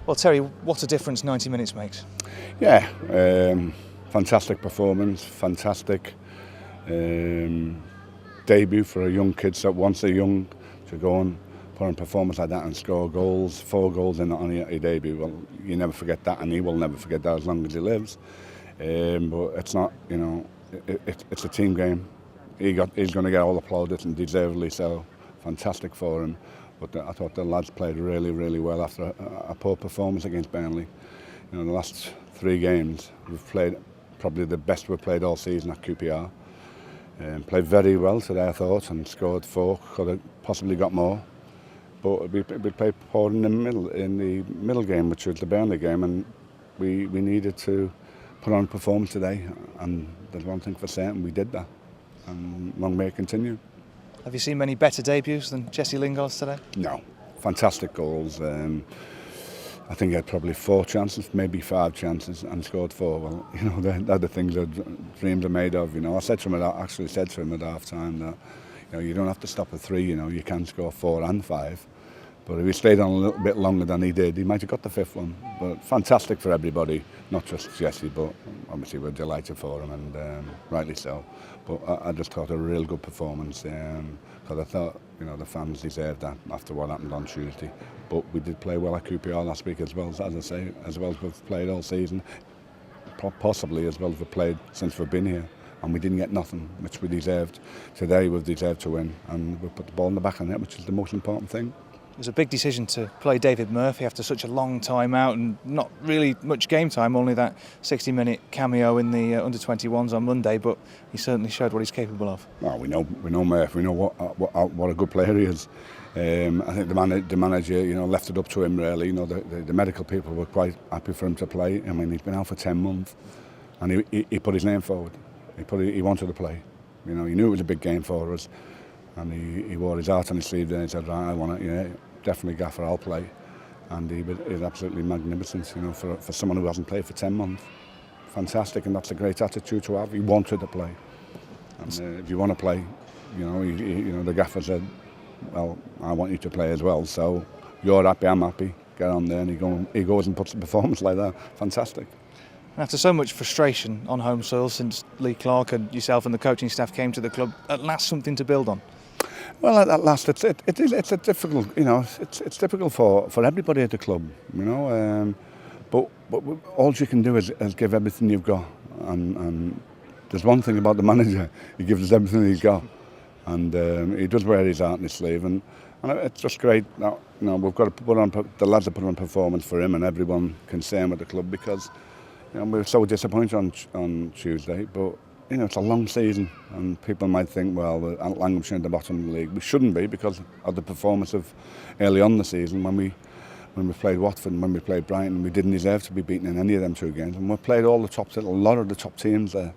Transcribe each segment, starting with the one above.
Well, Terry, what a difference 90 minutes makes. Yeah, fantastic performance, fantastic debut for a young kid. So once they're young, to go and put on a performance like that and score goals, 4 goals in on your debut, well, you never forget that, and he will never forget that as long as he lives. But it's not, you know, it's a team game. He's going to get all the plaudits, and deservedly so. Fantastic for him. But I thought the lads played really, really well after a poor performance against Burnley. You know, the last 3 games we've played probably the best we've played all season at QPR. Played very well today, I thought, and scored 4. Could have possibly got more. But we played poor in the middle game, which was the Burnley game, and we needed to put on a performance today. And there's one thing for certain, we did that, and long may it continue. Have you seen many better debuts than Jesse Lingard's today? No, fantastic goals. I think he had probably 4 chances, maybe 5 chances, and scored 4. Well, you know, they're the things that dreams are made of. You know, I said to him, at half time that, you know, you don't have to stop at 3. You know, you can score 4 and 5. But if he stayed on a little bit longer than he did, he might have got the 5th one. But fantastic for everybody, not just Jesse, but obviously we're delighted for him, and rightly so. But I just thought a real good performance, because I thought, you know, the fans deserved that after what happened on Tuesday. But we did play well at QPR last week as well, as I say, as well as we've played all season, possibly as well as we've played since we've been here. And we didn't get nothing, which we deserved. Today we've deserved to win, and we put the ball in the back of the net, which is the most important thing. It was a big decision to play David Murphy after such a long time out and not really much game time, only that 60-minute cameo in the under-21s on Monday, but he certainly showed what he's capable of. Well, we know Murphy, we know what a good player he is. I think the manager, you know, left it up to him really. You know, the medical people were quite happy for him to play. I mean, he's been out for 10 months, and he put his name forward. He wanted to play. You know, he knew it was a big game for us, and he wore his heart on his sleeve there and said, right, I want it, yeah. Definitely, Gaffer, I'll play. And he is absolutely magnificent, you know, for someone who hasn't played for 10 months. Fantastic, and that's a great attitude to have. He wanted to play. And if you want to play, you know, the Gaffer said, well, I want you to play as well. So you're happy, I'm happy. Get on there, and he goes and puts a performance like that. Fantastic. And after so much frustration on home soil since Lee Clark and yourself and the coaching staff came to the club, at last something to build on. Well, at last, it's a difficult, you know, it's difficult for everybody at the club, you know. But all you can do is give everything you've got, and there's one thing about the manager: he gives us everything he's got, and he does wear his heart on his sleeve, and it's just great. Now, you know, we've got to put on the lads have put on performance for him and everyone concerned with the club, because, you know, we were so disappointed on Tuesday, but. You know, it's a long season, and people might think, well, Lancashire at the bottom of the league. We shouldn't be, because of the performance of early on in the season when we played Watford and when we played Brighton. We didn't deserve to be beaten in any of them 2 games, and we played a lot of the top teams there,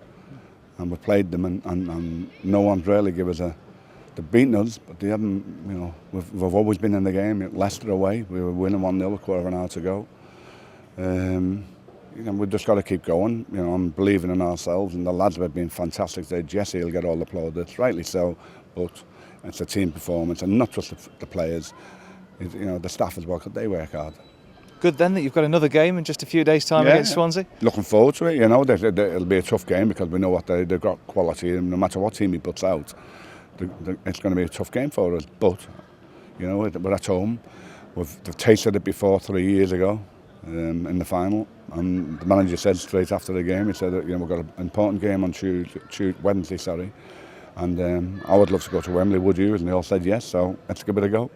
and we played them, and no one's really given us they've beaten us, but they haven't. You know, we've always been in the game. Leicester away, we were winning 1-0 a quarter of an hour to go. You know, we've just got to keep going. You know, I'm believing in ourselves, and the lads have been fantastic today. Jesse will get all the plaudits, rightly so, but it's a team performance, and not just the players. You know, the staff as well, because they work hard. Good then that you've got another game in just a few days' time against Swansea. Looking forward to it. You know, it'll be a tough game, because we know what they've got quality, and no matter what team he puts out, it's going to be a tough game for us. But you know, we're at home. They've tasted it before 3 years ago. In the final, and the manager said straight after the game, he said that, you know, we've got an important game on Wednesday, and I would love to go to Wembley, would you? And they all said yes, so let's give it a go.